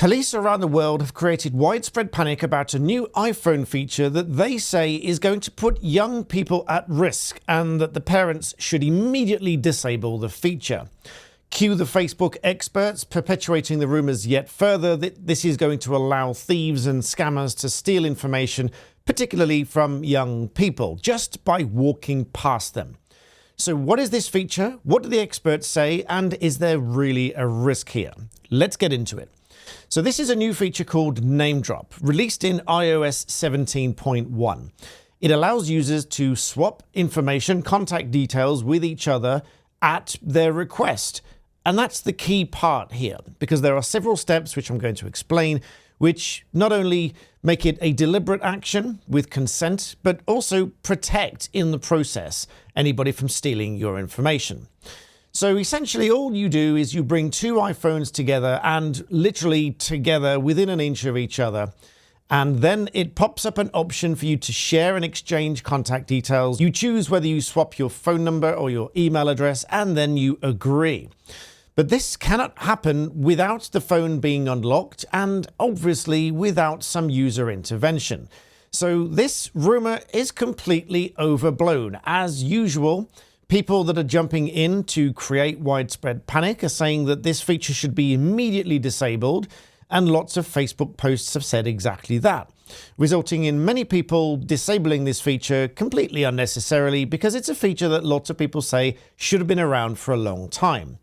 Police around the world have created widespread panic about a new iPhone feature that they say is going to put young people at risk and that the parents should immediately disable the feature. Cue the Facebook experts perpetuating the rumours yet further that this is going to allow thieves and scammers to steal information, particularly from young people, just by walking past them. So what is this feature? What do the experts say? And is there really a risk here? Let's get into it. So this is a new feature called Name Drop, released in iOS 17.1. It allows users to swap information, contact details with each other at their request. And that's the key part here, because there are several steps, which I'm going to explain, which not only make it a deliberate action with consent, but also protect in the process anybody from stealing your information. So essentially all you do is you bring two iPhones together and literally together within an inch of each other. And then it pops up an option for you to share and exchange contact details. You choose whether you swap your phone number or your email address, and then you agree. But this cannot happen without the phone being unlocked and obviously without some user intervention. So this rumor is completely overblown. As usual, people that are jumping in to create widespread panic are saying that this feature should be immediately disabled, and lots of Facebook posts have said exactly that, resulting in many people disabling this feature completely unnecessarily because it's a feature that lots of people say should have been around for a long time.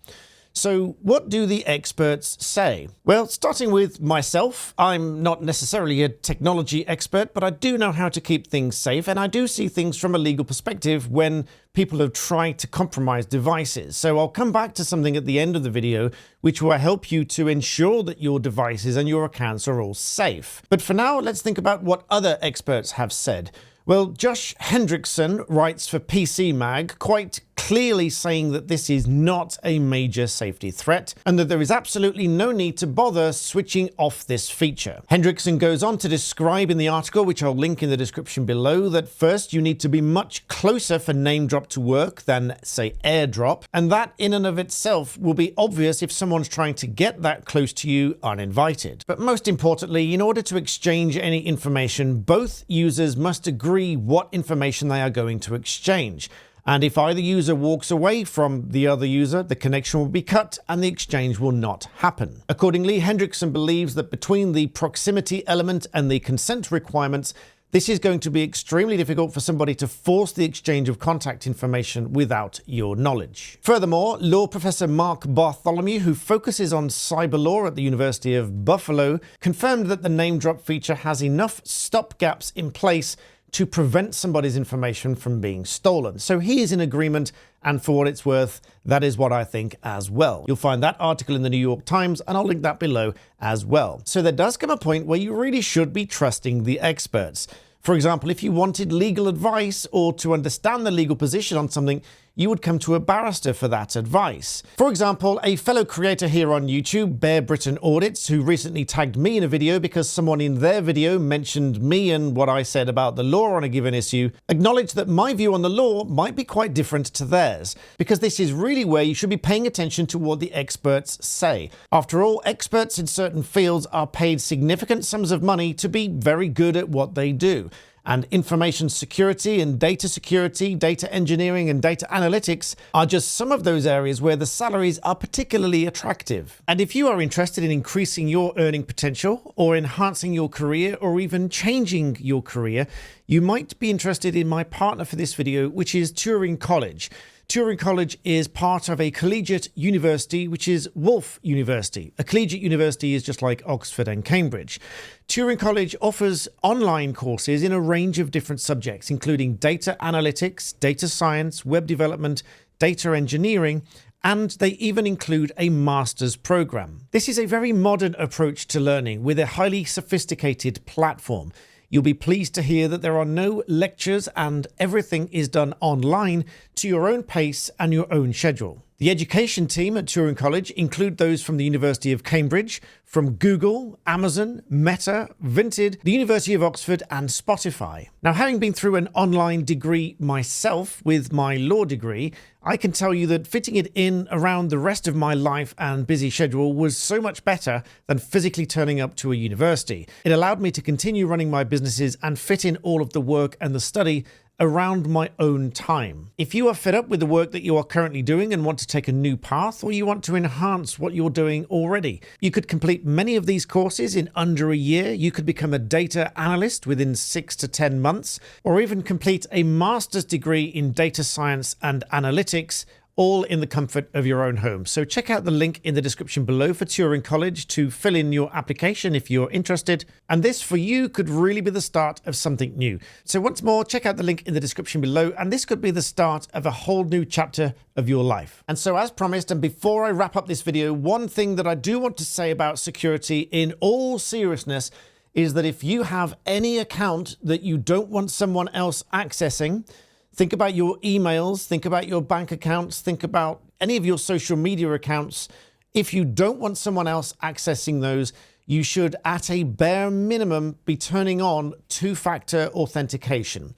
So what do the experts say? Well, starting with myself, I'm not necessarily a technology expert, but I do know how to keep things safe, and I do see things from a legal perspective when people have tried to compromise devices. So I'll come back to something at the end of the video which will help you to ensure that your devices and your accounts are all safe. But for now, let's think about what other experts have said. Well, Josh Hendrickson writes for PC Mag, quite clearly saying that this is not a major safety threat and that there is absolutely no need to bother switching off this feature. Hendrickson goes on to describe in the article, which I'll link in the description below, that first you need to be much closer for Name Drop to work than, say, AirDrop, and that in and of itself will be obvious if someone's trying to get that close to you uninvited. But most importantly, in order to exchange any information, both users must agree what information they are going to exchange. And if either user walks away from the other user, the connection will be cut and the exchange will not happen. Accordingly, Hendrickson believes that between the proximity element and the consent requirements, this is going to be extremely difficult for somebody to force the exchange of contact information without your knowledge. Furthermore, law professor Mark Bartholomew, who focuses on cyber law at the University of Buffalo, confirmed that the name drop feature has enough stopgaps in place to prevent somebody's information from being stolen. So he is in agreement, and for what it's worth, that is what I think as well. You'll find that article in the New York Times, and I'll link that below as well. So there does come a point where you really should be trusting the experts. For example, if you wanted legal advice or to understand the legal position on something, you would come to a barrister for that advice. For example, a fellow creator here on YouTube, Bear Britain Audits, who recently tagged me in a video because someone in their video mentioned me and what I said about the law on a given issue, acknowledged that my view on the law might be quite different to theirs, because this is really where you should be paying attention to what the experts say. After all, experts in certain fields are paid significant sums of money to be very good at what they do. And information security and data security, data engineering and data analytics are just some of those areas where the salaries are particularly attractive. And if you are interested in increasing your earning potential or enhancing your career or even changing your career, you might be interested in my partner for this video, which is Turing College. Turing College is part of a collegiate university, which is Wolf University. A collegiate university is just like Oxford and Cambridge. Turing College offers online courses in a range of different subjects, including data analytics, data science, web development, data engineering, and they even include a master's program. This is a very modern approach to learning with a highly sophisticated platform. You'll be pleased to hear that there are no lectures and everything is done online to your own pace and your own schedule. The education team at Turing College include those from the University of Cambridge, from Google, Amazon, Meta, Vinted, the University of Oxford, and Spotify. Now, having been through an online degree myself with my law degree, I can tell you that fitting it in around the rest of my life and busy schedule was so much better than physically turning up to a university. It allowed me to continue running my businesses and fit in all of the work and the study around my own time. If you are fed up with the work that you are currently doing and want to take a new path, or you want to enhance what you're doing already, you could complete many of these courses in under a year. You could become a data analyst within 6 to 10 months, or even complete a master's degree in data science and analytics, all in the comfort of your own home. So check out the link in the description below for Turing College to fill in your application if you're interested. And this for you could really be the start of something new. So once more, check out the link in the description below, and this could be the start of a whole new chapter of your life. And so as promised, and before I wrap up this video, one thing that I do want to say about security in all seriousness is that if you have any account that you don't want someone else accessing, think about your emails, think about your bank accounts, think about any of your social media accounts. If you don't want someone else accessing those, you should, at a bare minimum, be turning on two-factor authentication.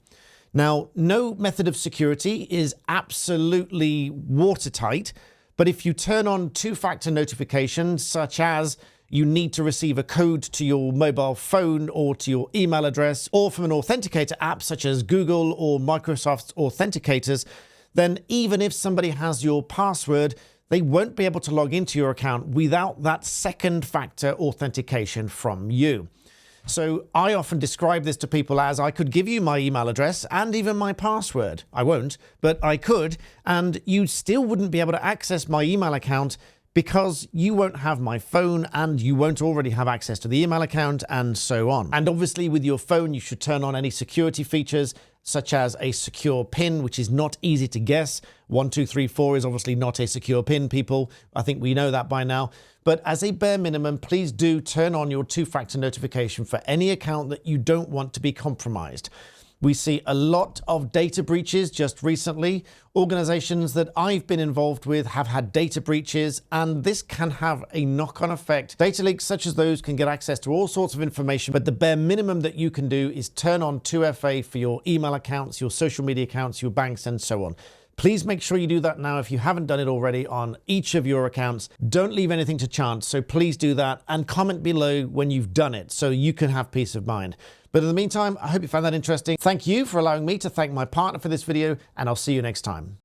Now, no method of security is absolutely watertight, but if you turn on two-factor notifications, such as you need to receive a code to your mobile phone or to your email address, or from an authenticator app such as Google or Microsoft's authenticators, then even if somebody has your password, they won't be able to log into your account without that second factor authentication from you. So I often describe this to people as, I could give you my email address and even my password. I won't, but I could, and you still wouldn't be able to access my email account because you won't have my phone and you won't already have access to the email account, and so on. And obviously with your phone, you should turn on any security features such as a secure PIN, which is not easy to guess. 1234 is obviously not a secure PIN, people. I think we know that by now. But as a bare minimum, please do turn on your two-factor notification for any account that you don't want to be compromised. We see a lot of data breaches just recently. Organizations that I've been involved with have had data breaches, and this can have a knock-on effect. Data leaks such as those can get access to all sorts of information, but the bare minimum that you can do is turn on 2FA for your email accounts, your social media accounts, your banks, and so on. Please make sure you do that now if you haven't done it already on each of your accounts. Don't leave anything to chance, so please do that, and comment below when you've done it so you can have peace of mind. But in the meantime, I hope you found that interesting. Thank you for allowing me to thank my partner for this video, and I'll see you next time.